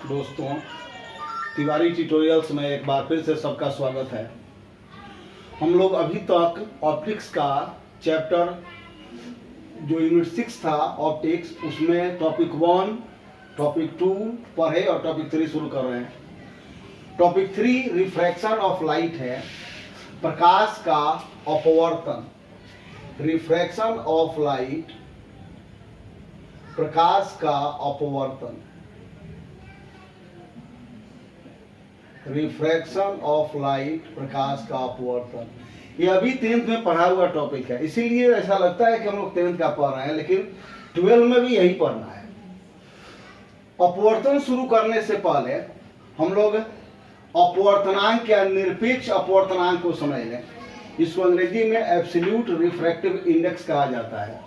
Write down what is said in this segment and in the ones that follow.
दोस्तों, तिवारी ट्यूटोरियल्स में एक बार फिर से सबका स्वागत है। हम लोग अभी तक ऑप्टिक्स का चैप्टर जो यूनिट 6 था ऑप्टिक्स, उसमें टॉपिक 1, टॉपिक 2 पढ़े और टॉपिक 3 शुरू कर रहे हैं। टॉपिक 3 रिफ्रैक्शन ऑफ लाइट है, प्रकाश का अपवर्तन। रिफ्रैक्शन ऑफ लाइट, प्रकाश का अपवर्तन। रिफ्रैक्शन ऑफ लाइट, प्रकाश का अपवर्तन। ये अभी 10th में पढ़ा हुआ टॉपिक है, इसीलिए ऐसा लगता है कि हम लोग 10th का पढ़ रहे हैं, लेकिन 12 में भी यही पढ़ना है। अपवर्तन शुरू करने से पहले हम लोग अपवर्तनांक या निरपेक्ष अपवर्तनांक को समझ लें। इसको अंग्रेजी में एब्सोल्यूट रिफ्रैक्टिव इंडेक्स कहा जाता है।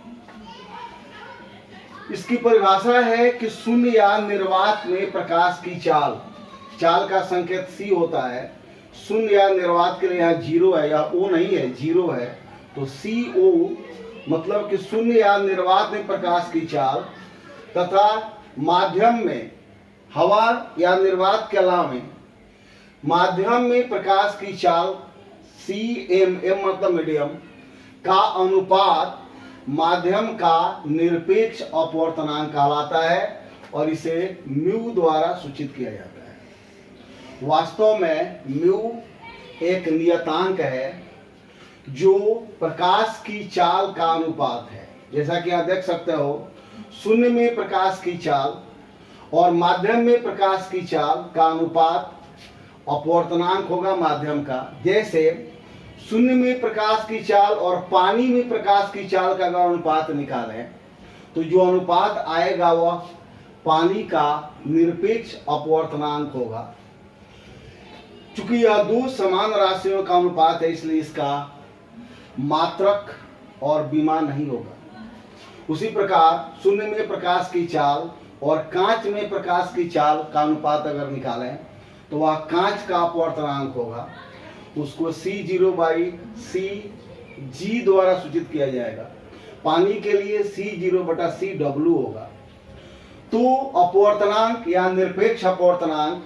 इसकी परिभाषा है कि शून्य या निर्वात में प्रकाश की चाल, चाल का संकेत सी होता है। शून्य या निर्वात के लिए यहाँ 0 है, या ओ नहीं है, 0 है, तो सी ओ मतलब कि शून्य या निर्वात में प्रकाश की चाल, तथा माध्यम में हवा या निर्वात के अलावा माध्यम में प्रकाश की चाल सी एम मतलब मीडियम का अनुपात माध्यम का निरपेक्ष अपवर्तनांक कहलाता है और इसे म्यू द्वारा सूचित किया जाता है। वास्तव में म्यू एक नियतांक है जो प्रकाश की चाल का अनुपात है। जैसा कि आप देख सकते हो, शून्य में प्रकाश की चाल और माध्यम में प्रकाश की चाल का अनुपात अपवर्तनांक होगा माध्यम का। जैसे शून्य में प्रकाश की चाल और पानी में प्रकाश की चाल का अगर अनुपात निकालें तो जो अनुपात आएगा वह पानी का निरपेक्ष अपवर्तनांक होगा। चूंकि यह दो समान राशियों का अनुपात है, इसलिए इसका मात्रक और विमान नहीं होगा। उसी प्रकार शून्य में प्रकाश की चाल और कांच में प्रकाश की चाल का अनुपात अगर निकालें तो वह कांच का अपवर्तनांक होगा। उसको C0/CG द्वारा सूचित किया जाएगा। पानी के लिए C0/CW होगा। तो अपवर्तनांक या निरपेक्ष अपवर्तनांक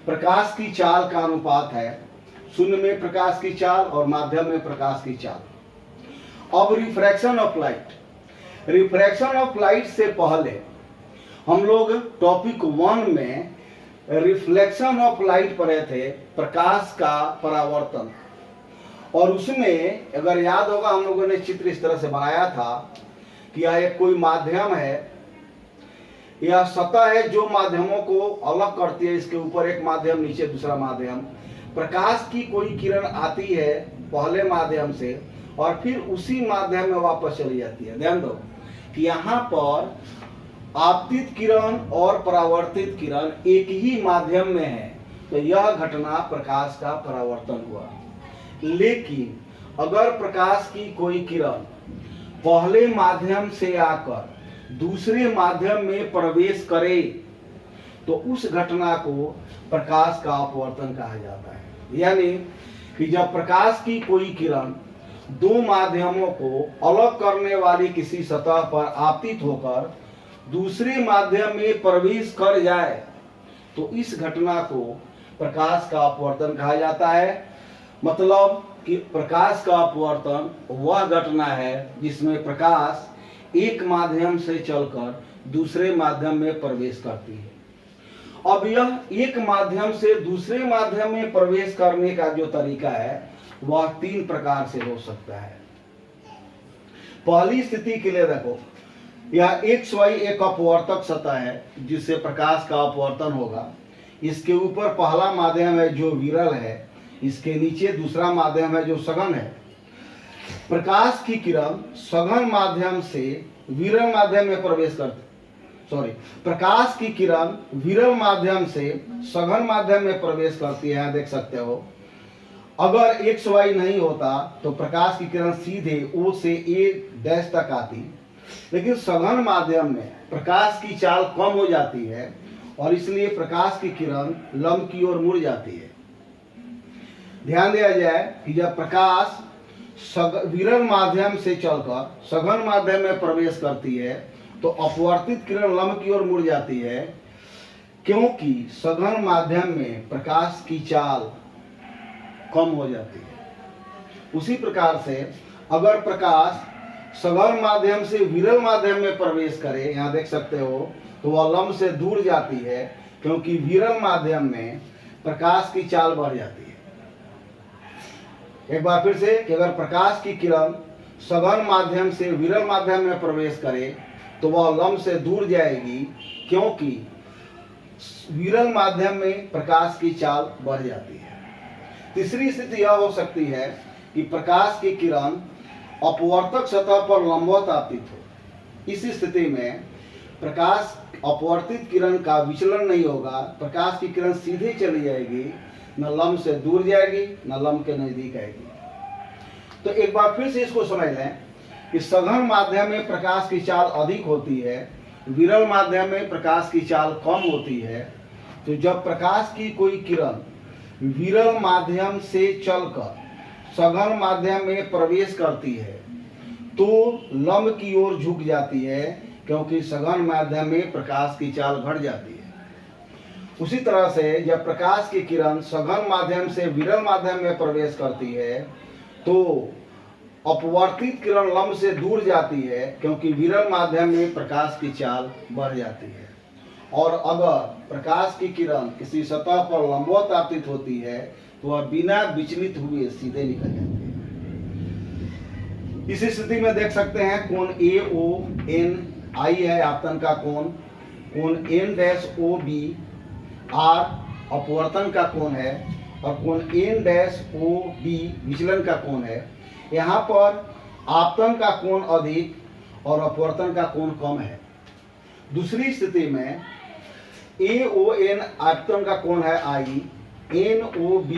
प्रकाश की चाल का अनुपात है, शून्य में प्रकाश की चाल और माध्यम में प्रकाश की चाल। अब refraction of light. Refraction of light से पहले हम लोग टॉपिक 1 में रिफ्लेक्शन ऑफ लाइट पढ़े थे, प्रकाश का परावर्तन। और उसमें अगर याद होगा हम लोगों ने चित्र इस तरह से बनाया था कि यह एक कोई माध्यम है, यह सतह है जो माध्यमों को अलग करती है। इसके ऊपर एक माध्यम, नीचे दूसरा माध्यम। प्रकाश की कोई किरण आती है पहले माध्यम से और फिर उसी माध्यम में वापस चली जाती है। ध्यान दो कि यहाँ पर आपतित किरण और परावर्तित किरण एक ही माध्यम में है, तो यह घटना प्रकाश का परावर्तन हुआ। लेकिन अगर प्रकाश की कोई किरण पहले माध्यम से आकर दूसरे माध्यम में प्रवेश करे तो उस घटना को प्रकाश का अपवर्तन कहा जाता है। यानी कि जब प्रकाश की कोई किरण दो माध्यमों को अलग करने वाली किसी सतह पर आपतित होकर दूसरे माध्यम में प्रवेश कर जाए तो इस घटना को प्रकाश का अपवर्तन कहा जाता है। मतलब कि प्रकाश का अपवर्तन वह घटना है जिसमें प्रकाश एक माध्यम से चलकर दूसरे माध्यम में प्रवेश करती है। अब यह एक माध्यम से दूसरे माध्यम में प्रवेश करने का जो तरीका है वह 3 प्रकार से हो सकता है। पहली स्थिति के लिए देखो, यह XY एक अपवर्तक सतह है जिससे प्रकाश का अपवर्तन होगा। इसके ऊपर पहला माध्यम है जो विरल है, इसके नीचे दूसरा माध्यम है जो सघन है। प्रकाश की किरण सघन माध्यम से विरल माध्यम में प्रवेश करती, प्रकाश की किरण विरल माध्यम से सघन माध्यम में प्रवेश करती है। यहाँ देख सकते हो, अगर XY नहीं होता तो प्रकाश की किरण सीधे O से A' तक आती, लेकिन सघन माध्यम में प्रकाश की चाल कम हो जाती है और इसलिए प्रकाश की किरण लंब की ओर मुड़ जाती है। ध्यान दिया जाए कि जब प्रकाश विरल माध्यम से चलकर सघन माध्यम में प्रवेश करती है तो अपवर्तित किरण लंब की ओर मुड़ जाती है। क्योंकि सघन माध्यम में प्रकाश की चाल कम हो जाती है। उसी प्रकार से अगर प्रकाश सघन माध्यम से विरल माध्यम में प्रवेश करे, यहाँ देख सकते हो, तो वह लंब से दूर जाती है, क्योंकि विरल माध्यम में प्रकाश की चाल बढ़ जाती है। एक बार फिर से कि अगर प्रकाश की किरण सघन माध्यम से विरल माध्यम में प्रवेश करे तो वह लंब से दूर जाएगी, क्योंकि विरल माध्यम में प्रकाश की चाल बढ़ जाती है। तीसरी स्थिति यह हो सकती है कि प्रकाश की किरण अपवर्तक सतह पर लंबवत आपतित हो। इस स्थिति में प्रकाश अपवर्तित किरण का विचलन नहीं होगा, प्रकाश की किरण सीधे चली जाएगी, न लंब से दूर जाएगी न लंब के नजदीक आएगी। तो एक बार फिर से इसको समझ लें कि सघन माध्यम में प्रकाश की चाल अधिक होती है, विरल माध्यम में प्रकाश की चाल कम होती है। तो जब प्रकाश की कोई किरण विरल माध्यम से चलकर सघन माध्यम में प्रवेश करती है तो लंब की ओर झुक जाती है, क्योंकि सघन माध्यम में प्रकाश की चाल घट जाती है। उसी तरह से जब प्रकाश की किरण सघन माध्यम से विरल माध्यम में प्रवेश करती है तो अपवर्तित किरण लंब से दूर जाती है, क्योंकि विरल माध्यम में प्रकाश की चाल बढ़ जाती है। और अगर प्रकाश की किरण किसी सतह पर लंबवत आपतित होती है तो वह बिना विचलित हुए सीधे निकल जाती है। इस स्थिति में देख सकते हैं कोण AONI है आपतन का कोण, कोण N-OB R अपवर्तन का कोण है, और कोण N-OB विचलन का कोण है। यहाँ पर आपतन का कोण अधिक और अपवर्तन का कोण कम है। दूसरी स्थिति में AON आपतन का कोण है I, NOB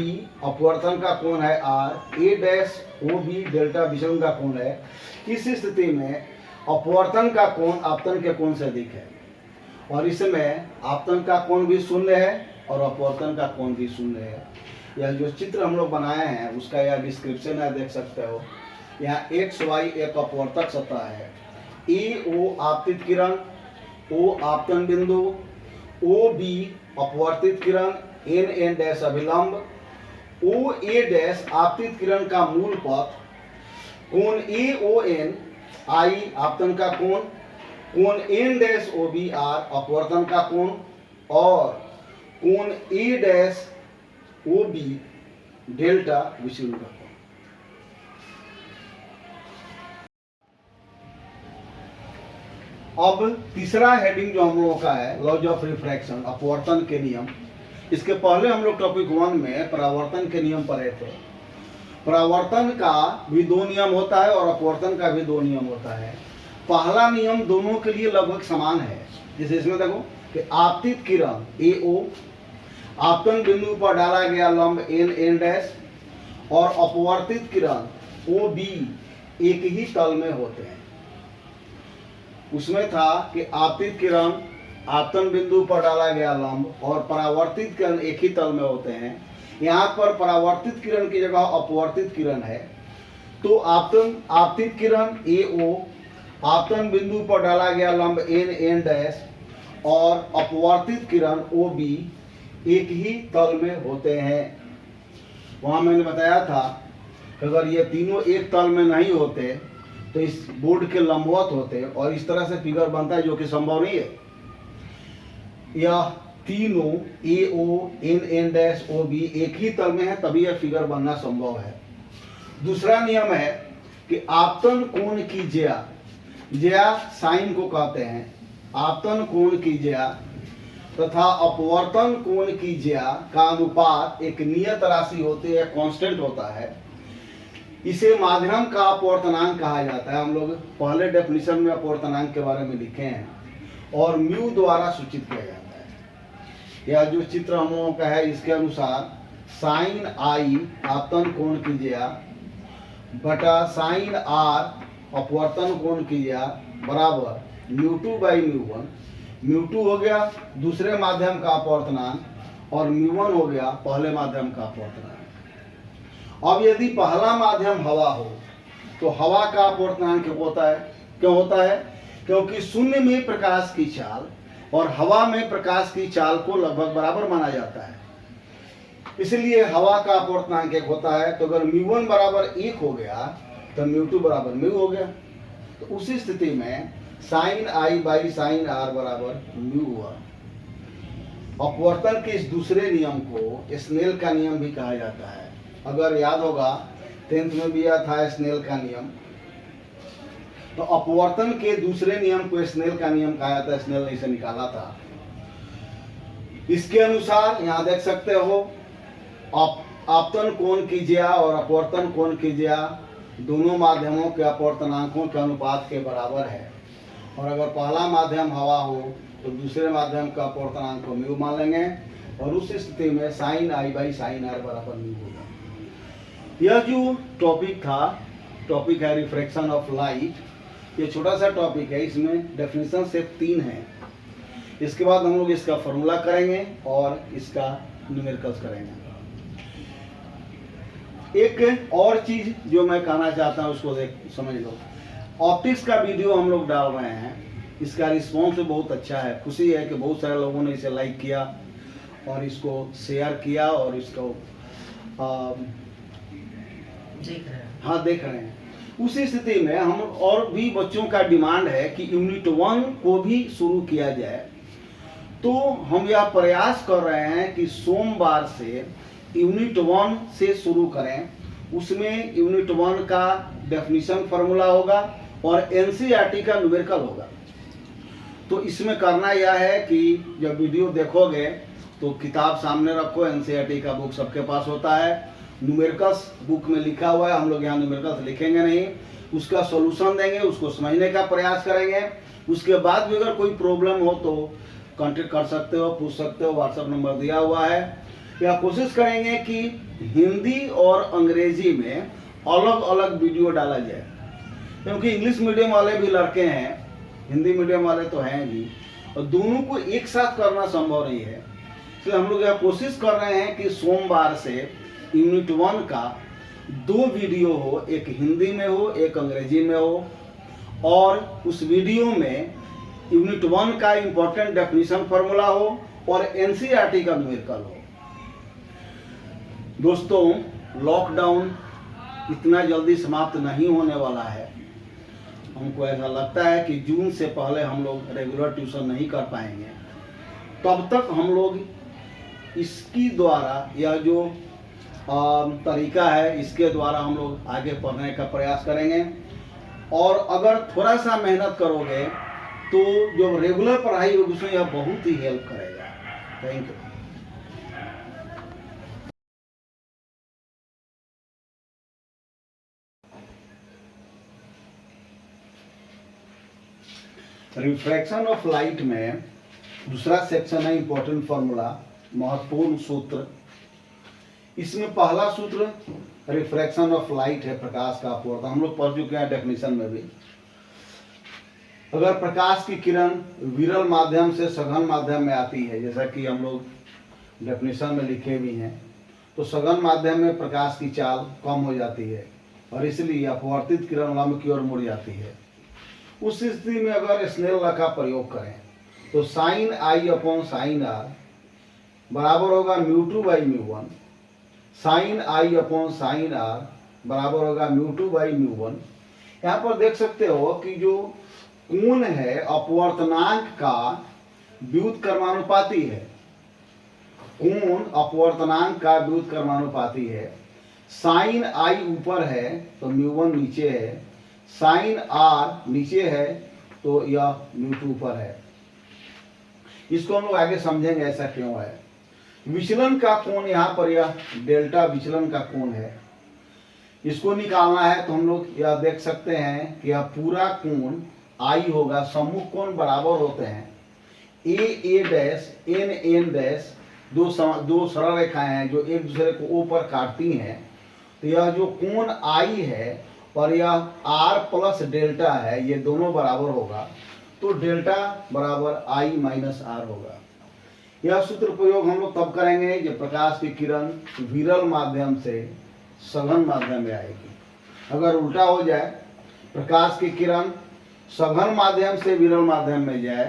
अपवर्तन का कोण है R, A-OB डेल्टा विचलन का कोण है। इस स्थिति में अपवर्तन का कोण आपतन के कोण से अधिक है, और इसमें आपतन का कोण भी शून्य है और अपवर्तन का कोण भी शून्य है। यह जो चित्र हम लोग बनाए हैं उसका यह डिस्क्रिप्शन है, देख सकते हो। यहाँ XY एक अपवर्तक सतह है, EO आपतित किरण, O आपतन बिंदु, OB अपवर्तित किरण, N अभिलंब, OA आपतित किरण का मूल पथ, कोण AON I आपतन का कोण, कोण N-OB R अपवर्तन का कोण, और कोण A-OB डेल्टा विचलन का कोण। अब तीसरा हेडिंग जो हम लोगों का है लॉज ऑफ रिफ्रैक्शन, अपवर्तन के नियम। इसके पहले हम लोग टॉपिक 1 में परावर्तन के नियम पढ़े थे। परावर्तन का भी 2 नियम होता है और अपवर्तन का भी 2 नियम होता है। पहला नियम दोनों के लिए लगभग समान है। जैसे इसमें देखो कि आपतित किरण AO आपतन बिंदु पर डाला गया लंब N और अपवर्तित किरण OB एक ही तल में होते हैं। उसमें था कि आपतित किरण आपतन बिंदु पर डाला गया लंब और परावर्तित किरण एक ही तल में होते हैं। यहाँ पर परावर्तित किरण की जगह अपवर्तित किरण है। तो आपतित किरण AO आपतन बिंदु पर डाला गया लंब N और अपवर्तित किरण OB एक ही तल में होते हैं। वहाँ मैंने बताया था कि अगर ये तीनों एक तल में नहीं होते तो इस बोर्ड के लंबवत होते, और इस तरह से फिगर बनता है, जो कि संभव नहीं है। यह तीनों AO N-OB एक ही तल में है, तभी यह फिगर बनना संभव है। दूसरा नियम है कि आपतन कोण की ज्या साइन को कहते हैं, आपतन कोण की ज्या तथा अपवर्तन कोण की ज्या का अनुपात एक नियत राशि होती है, कांस्टेंट होता है। इसे माध्यम का अपवर्तनांक कहा जाता है। हम लोग पहले डेफिनेशन में अपवर्तनांक के बारे में लिखे हैं, और म्यू द्वारा सूचित किया जाता है। यह जो चित्र हम लोगों का है इसके अनुसार साइन I आपतन कोण की ज्या बटा साइन R अपवर्तन कोण की ज्या बराबर μ2/μ1। μ2 हो गया दूसरे माध्यम का अपवर्तनांक, और μ1 हो गया पहले माध्यम का अपवर्तनांक। अब यदि पहला माध्यम हवा हो तो हवा का अपवर्तनांक क्यों होता है? क्योंकि शून्य में प्रकाश की चाल और हवा में प्रकाश की चाल को लगभग बराबर माना जाता है। इसलिए हवा का अपवर्तनांक 1 होता है। तो अगर μ1 बराबर 1 हो गया तो μ2 बराबर μ हो गया। तो उसी स्थिति में sine i by sine r बराबर μ हुआ। अपवर्तन के इस दूसरे नियम को स्नेल का नियम भी कहा जाता है। अगर याद होगा 10th में भी यह था स्नेल का नियम। तो अपवर्तन के दूसरे नियम को स्नेल का नियम कहा जाता है। स्नेल ने इसे निकाला था। इसके अनुसार यहाँ देख सकते हो आपतन कोण की ज्या और अपवर्तन कोण की ज्या दोनों माध्यमों के अपवर्तनांकों के अनुपात के बराबर है। और अगर पहला माध्यम हवा हो तो दूसरे माध्यम का अपवर्तनांक को म्यू मान लेंगे और उस स्थिति में sine i by sine r बराबर म्यू होगा। यह जो टॉपिक है रिफ्रैक्शन ऑफ लाइट। ये छोटा सा टॉपिक है, इसमें डेफिनेशन सिर्फ 3 है। इसके बाद हम लोग इसका फॉर्मूला करेंगे और इसका न्यूमेरिकल्स करेंगे। एक और चीज जो मैं कहना चाहता हूँ उसको समझ लो। ऑप्टिक्स का वीडियो हम लोग डाल रहे हैं, इसका रिस्पॉन्स बहुत अच्छा है। खुशी है कि बहुत सारे लोगों ने इसे लाइक किया और इसको शेयर किया और इसको देख रहे हैं। उसी स्थिति में हम और भी बच्चों का डिमांड है कि यूनिट 1 को भी शुरू किया जाए। तो हम यह प्रयास कर रहे हैं कि सोमवार से यूनिट 1 से शुरू करें। उसमें यूनिट 1 का डेफिनेशन फार्मूला होगा और एनसीईआरटी का न्यूमेरिकल होगा। तो इसमें करना यह है कि जब वीडियो देखोगे तो किताब सामने रखो। एनसीईआरटी का बुक सबके पास होता है। न्यूमेरिकल्स बुक में लिखा हुआ है, हम लोग यहाँ न्यूमेरिकल्स लिखेंगे नहीं, उसका सॉल्यूशन देंगे, उसको समझने का प्रयास करेंगे। उसके बाद भी अगर कोई प्रॉब्लम हो तो कांटेक्ट कर सकते हो, पूछ सकते हो, व्हाट्सएप नंबर दिया हुआ है। या कोशिश करेंगे कि हिंदी और अंग्रेजी में अलग अलग वीडियो डाला जाए, क्योंकि इंग्लिश मीडियम वाले भी लड़के हैं, हिंदी मीडियम वाले तो हैं भी, और दोनों को एक साथ करना संभव नहीं है। इसलिए हम लोग यह कोशिश कर रहे हैं कि सोमवार से यूनिट 1 का 2 वीडियो हो, एक हिंदी में हो, एक अंग्रेजी में हो, और उस वीडियो में यूनिट 1 का इंपॉर्टेंट डेफिनेशन फार्मूला हो और एनसीईआरटी का न्यूमेरिकल हो। दोस्तों, लॉकडाउन इतना जल्दी समाप्त नहीं होने वाला है। हमको ऐसा लगता है कि जून से पहले हम लोग रेगुलर ट्यूशन नहीं कर पाएंगे। तब तक हम लोग इसकी द्वारा, यह जो तरीका है, इसके द्वारा हम लोग आगे पढ़ने का प्रयास करेंगे। और अगर थोड़ा सा मेहनत करोगे तो जो रेगुलर पढ़ाई होगी उसमें यह बहुत ही हेल्प करेगा। Thank you. Refraction of light में दूसरा सेक्शन है इंपॉर्टेंट फार्मूला, महत्वपूर्ण सूत्र। इसमें पहला सूत्र रिफ्रैक्शन ऑफ लाइट है, प्रकाश का अपवर्तन। हम लोग पढ़ चुके हैं डेफिनेशन में भी। अगर प्रकाश की किरण विरल माध्यम से सघन माध्यम में आती है, जैसा कि हम लोग डेफिनेशन में लिखे भी हैं, तो सघन माध्यम में प्रकाश की चाल कम हो जाती है और इसलिए अपवर्तित किरण लंब की ओर मुड़ जाती है। उस स्थिति में अगर स्नेल लॉ का प्रयोग करें तो sine i upon sine r बराबर होगा μ2 by μ1। Sine i upon sine r बराबर होगा μ2 बाई μ1। यहाँ पर देख सकते हो कि जो कोण है अपवर्तनांक का व्युत्क्रमानुपाती है। कोण अपवर्तनांक का व्युत्क्रमानुपाती है। साइन आई ऊपर है तो μ1 नीचे है, साइन आर नीचे है तो यह μ2 ऊपर है। इसको हम लोग आगे समझेंगे ऐसा क्यों है। विचलन का कोण यहाँ पर यह डेल्टा विचलन का कोण है, इसको निकालना है। तो हम लोग यह देख सकते हैं कि यह पूरा कोण आई होगा। सम्मुख कोण बराबर होते हैं ए डैश एन एन डैश, दो सरल रेखाएं हैं जो एक दूसरे को ओ पर काटती हैं। तो यह जो कोण आई है और यह आर प्लस डेल्टा है, ये दोनों बराबर होगा। तो डेल्टा बराबर आई माइनस आर होगा। यह सूत्र प्रयोग हम लोग तब करेंगे जब प्रकाश की किरण विरल माध्यम से सघन माध्यम में आएगी। अगर उल्टा हो जाए, प्रकाश की किरण सघन माध्यम से विरल माध्यम में जाए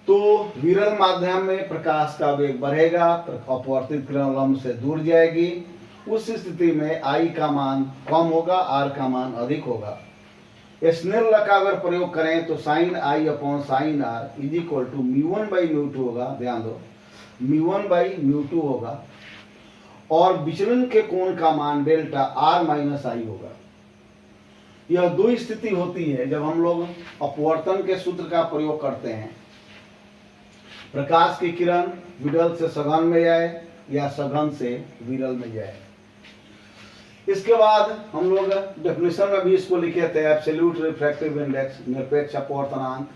तो विरल माध्यम में प्रकाश का वेग बढ़ेगा, अपवर्तित किरण लंब से दूर जाएगी। उस स्थिति में I का मान कम होगा, R का मान अधिक होगा। स्नेल लॉ का अगर प्रयोग करें तो sine I upon sine R is equal to μ1/μ2 होगा। ध्यान दो, μ1/μ2 होगा और विचलन के कोण का मान डेल्टा R माइनस I होगा। यह दो स्थिति होती है जब हम लोग अपवर्तन के सूत्र का प्रयोग करते हैं। प्रकाश की किरण विरल से सघन में जाए या सघन से विरल में जाए। इसके बाद हम लोग डेफिनेशन में भी इसको लिखे थे, एब्सोल्यूट रिफ्रैक्टिव इंडेक्स, निरपेक्ष अपवर्तनांक।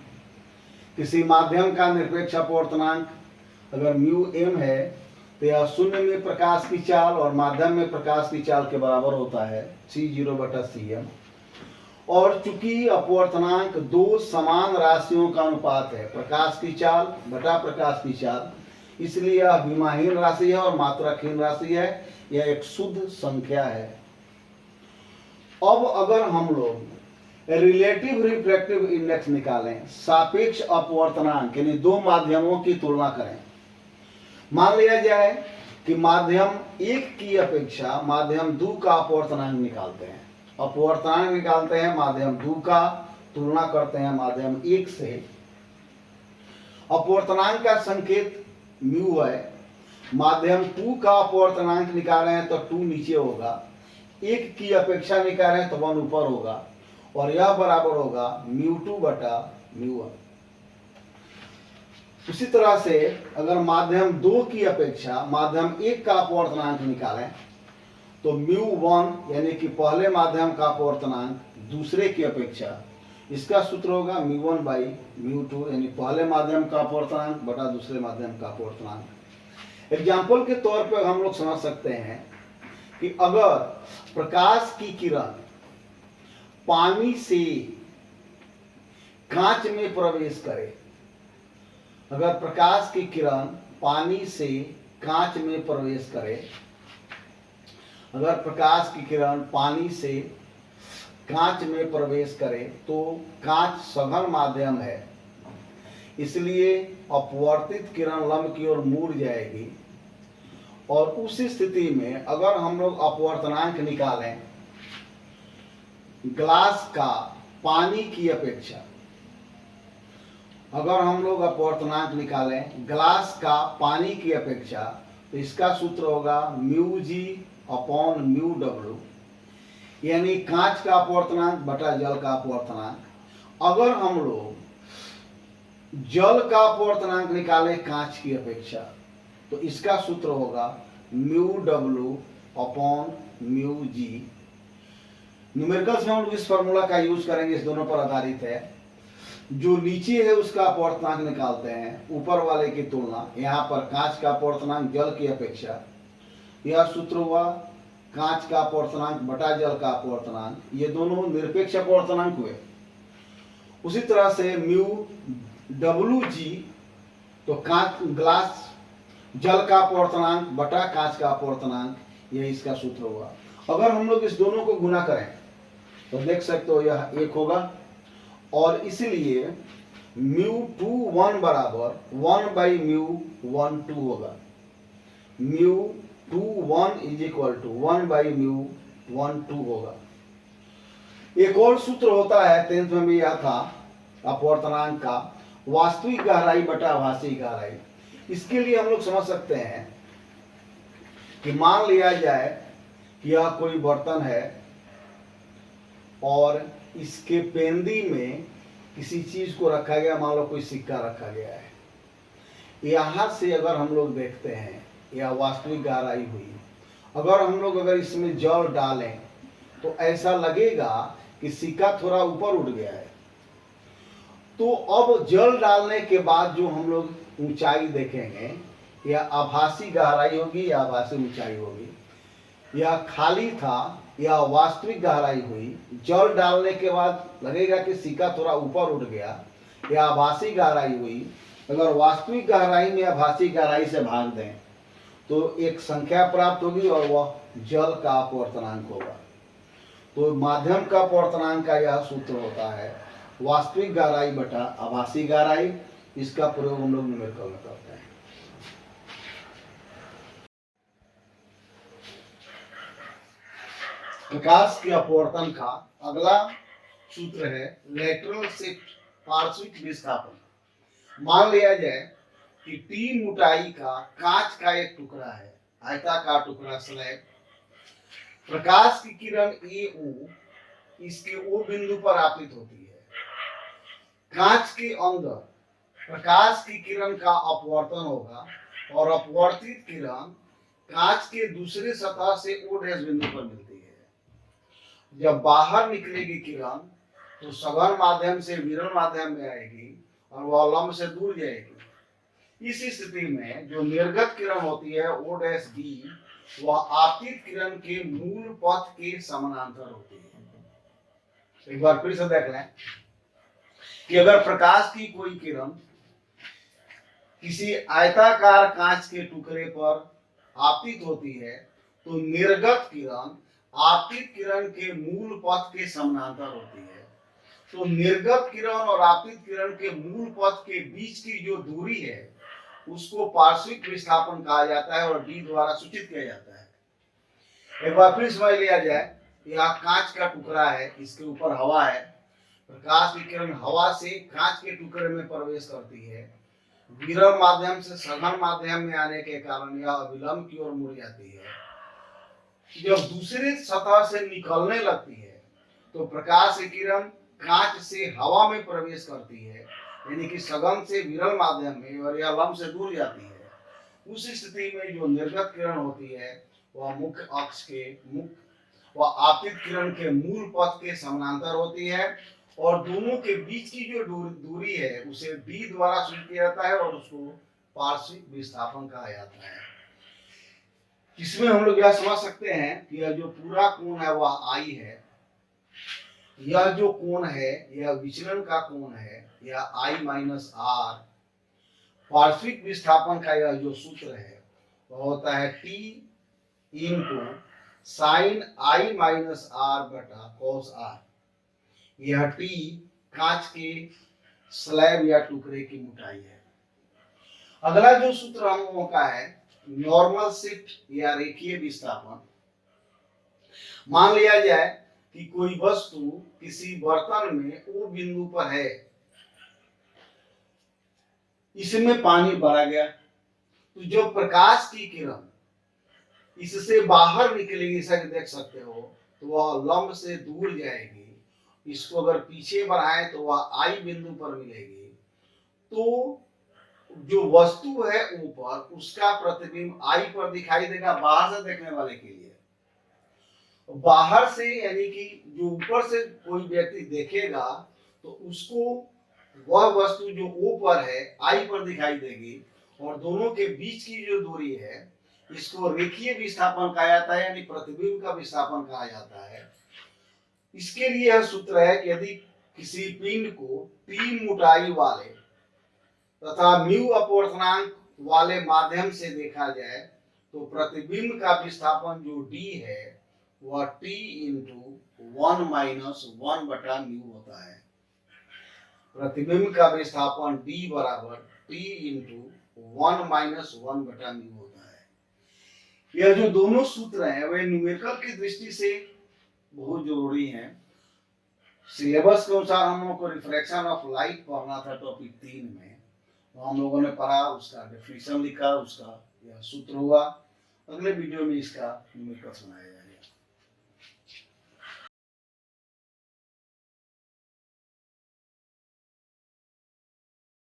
किसी माध्यम का निरपेक्ष अपवर्तनांक अगर μm है तो यह शून्य में प्रकाश की चाल और माध्यम में प्रकाश की चाल के बराबर होता है c0/cm। और चूंकि अपवर्तनांक दो समान राशियों का अनुपात है, प्रकाश की चाल बटा प्रकाश की चाल, इसलिए यह विमाहीन राशि है और मात्रकहीन राशि है। यह एक शुद्ध संख्या है। अब अगर हम लोग रिलेटिव रिफ्रैक्टिव इंडेक्स निकालें, सापेक्ष अपवर्तनांक यानी दो माध्यमों की तुलना करें। मान लिया जाए कि माध्यम 1 की अपेक्षा माध्यम 2 का अपवर्तनांक निकालते हैं। अपवर्तनांक निकालते हैं माध्यम 2 का, तुलना करते हैं माध्यम 1 से। अपवर्तनांक का संकेत म्यू है। माध्यम 2 का अपवर्तनांक निकाले हैं तो 2 नीचे होगा, 1 की अपेक्षा निकाले तो 1 ऊपर होगा और यह बराबर होगा μ2/μ1। उसी तरह से अगर माध्यम 2 की अपेक्षा माध्यम 1 का अपवर्तनांक निकालें तो μ1 यानी कि पहले माध्यम का अपवर्तनांक दूसरे की अपेक्षा, इसका सूत्र होगा μ1/μ2 यानी पहले माध्यम का अपवर्तनांक बटा दूसरे माध्यम का अपवर्तनांक। एग्जाम्पल के तौर पर हम लोग समझ सकते हैं कि अगर प्रकाश की किरण पानी से कांच में प्रवेश करे, अगर प्रकाश की किरण पानी से कांच में प्रवेश करे, अगर प्रकाश की किरण पानी से कांच में प्रवेश करे तो कांच सघन माध्यम है, इसलिए अपवर्तित किरण लंब की ओर मुड़ जाएगी। और उस स्थिति में अगर हम लोग अपवर्तनांक निकालें ग्लास का पानी की अपेक्षा, अगर हम लोग अपवर्तनांक निकालें ग्लास का पानी की अपेक्षा तो इसका सूत्र होगा μg/μw यानी कांच का अपवर्तनांक बटा जल का अपवर्तनांक। अगर हम लोग जल का अपवर्तनांक निकालें कांच की अपेक्षा तो इसका सूत्र होगा μw/μg। न्यूमेरिकल्स में हम लोग इस फॉर्मूला का यूज करेंगे, इस दोनों पर आधारित है। जो नीचे है उसका अपवर्तनांक निकालते हैं ऊपर वाले की तुलना। यहाँ पर कांच का अपवर्तनांक जल की अपेक्षा, यह सूत्र हुआ कांच का अपवर्तनांक बटा जल का अपवर्तनांक, ये दोनों निरपेक्ष अपवर्तनांक हुए। उसी तरह से μwg तो कांच ग्लास जल का अपवर्तनांक बटा कांच का अपवर्तनांक, यह इसका सूत्र होगा। अगर हम लोग इस दोनों को गुना करें तो देख सकते हो यह 1 होगा और इसलिए μ21 बराबर 1/μ12 होगा। μ21 इज इक्वल टू 1/μ12 होगा। एक और सूत्र होता है, 10th में भी यह था, अपवर्तनांक का वास्तविक गहराई बटा आभासी गहराई। इसके लिए हम लोग समझ सकते हैं कि मान लिया जाए कि यह कोई बर्तन है और इसके पेंदी में किसी चीज को रखा गया, मान लो कोई सिक्का रखा गया है। यहां से अगर हम लोग देखते हैं यह वास्तविक गहराई हुई। अगर हम लोग इसमें जल डालें तो ऐसा लगेगा कि सिक्का थोड़ा ऊपर उठ गया है। तो अब जल डालने के बाद जो हम लोग ऊंचाई देखेंगे यह आभासी गहराई होगी या आभासी ऊंचाई होगी। यह खाली था, यह वास्तविक गहराई हुई। जल डालने के बाद लगेगा कि सिक्का थोड़ा ऊपर उठ गया, यह आभासी गहराई हुई। अगर वास्तविक गहराई में आभासी गहराई से भाग दें तो एक संख्या प्राप्त होगी और वह जल का अपवर्तनांक होगा। तो माध्यम का अपवर्तनांक का यह सूत्र होता है वास्तविक गहराई बटा आभासी गहराई। इसका प्रयोग हम लोग न्यूमेरिकल में करते हैं। प्रकाश के अपवर्तन का अगला सूत्र है लेटरल शिफ्ट, पार्श्विक विस्थापन। मान लिया जाए कि टी मोटाई का कांच का एक टुकड़ा है, आयताकार टुकड़ा स्लैब। प्रकाश की किरण ए ओ इसके ओ बिंदु पर आपतित होती है। कांच के अंदर प्रकाश की किरण का अपवर्तन होगा और अपवर्तित किरण कांच के दूसरे सतह से ओ डैश बिंदु पर मिलती है। जब बाहर निकलेगी किरण तो सघन माध्यम से विरल माध्यम में आएगी और वह लंब से दूर जाएगी। इस स्थिति में जो निर्गत किरण होती है ओ डैश डी, वह आपतित किरण के मूल पथ के समानांतर होती है। एक बार फिर से देख लें कि अगर प्रकाश की कोई किरण किसी आयताकार कांच के टुकड़े पर आपतित होती है तो निर्गत किरण आपतित किरण के मूल पथ के समानांतर होती है। तो निर्गत किरण और आपतित किरण के मूल पथ के बीच की जो दूरी है उसको पार्श्विक विस्थापन कहा जाता है और डी द्वारा सूचित किया जाता है। एक बार फिर समझ लिया जाए, यह कांच का टुकड़ा है, इसके ऊपर हवा है। प्रकाश की किरण हवा से कांच के टुकड़े में प्रवेश करती है। विरल माध्यम से सघन माध्यम में आने के कारण यह अविलंब की ओर मुड़ जाती है। जब दूसरे सतह से निकलने लगती है तो प्रकाश की किरण कांच से हवा में प्रवेश करती है, यानी कि सघन से विरल माध्यम में, और यह लंब से दूर जाती है। उस स्थिति में जो निर्गत किरण होती है वह मुख्य अक्ष के वह आपतित किरण के मूल पथ के समानांतर होती है और दोनों के बीच की जो दूरी है उसे डी द्वारा सूचित किया जाता है और उसको पार्श्विक विस्थापन कहा जाता है। इसमें हम लोग यह समझ सकते हैं कि यह जो पूरा कोण है वह आई है। यह जो कोण है यह विचलन का कोण है, यह आई माइनस आर। पार्श्विक विस्थापन का यह जो सूत्र है वह होता है t into sine i minus r बटा कॉस आर। यह टी कांच के स्लैब या टुकड़े की मोटाई है। अगला जो सूत्र हम लोगों का है नॉर्मल शिफ्ट या रेखीय विस्थापन। मान लिया जाए कि कोई वस्तु किसी बर्तन में ओ बिंदु पर है, इसमें पानी भरा गया, तो जो प्रकाश की किरण इससे बाहर निकलेगी, ऐसा देख सकते हो, तो वह लंब से दूर जाएगी। इसको अगर पीछे बढ़ाएं तो वह आई बिंदु पर मिलेगी। तो जो वस्तु है ऊपर उसका प्रतिबिंब आई पर दिखाई देगा बाहर से देखने वाले के लिए। बाहर से यानी कि जो ऊपर से कोई व्यक्ति देखेगा तो उसको वह वस्तु जो ऊपर है आई पर दिखाई देगी और दोनों के बीच की जो दूरी है इसको रेखीय विस्थापन कहा जाता है, यानी प्रतिबिंब का विस्थापन कहा जाता है। इसके लिए यह सूत्र है कि यदि किसी पिंड को टी मोटाई वाले तथा म्यू अपवर्तनांक वाले माध्यम से देखा जाए तो प्रतिबिंब का विस्थापन जो डी है वह टी इंटू 1 माइनस 1 बटा म्यू होता है। प्रतिबिंब का विस्थापन डी बराबर टी इंटू 1 माइनस 1 बटा म्यू होता है। यह जो दोनों सूत्र हैं वे न्यूमेरिकल की दृष्टि से बहुत जरूरी हैं। सिलेबस के अनुसार हम लोगों को रिफ्रैक्शन ऑफ लाइट पढ़ना था टॉपिक 3 में, तो हम लोगों ने पढ़ा, उसका डेफिनेशन लिखा, उसका यह सूत्र हुआ। अगले वीडियो में इसका न्यूमेरिकल सुनाया जाएगा।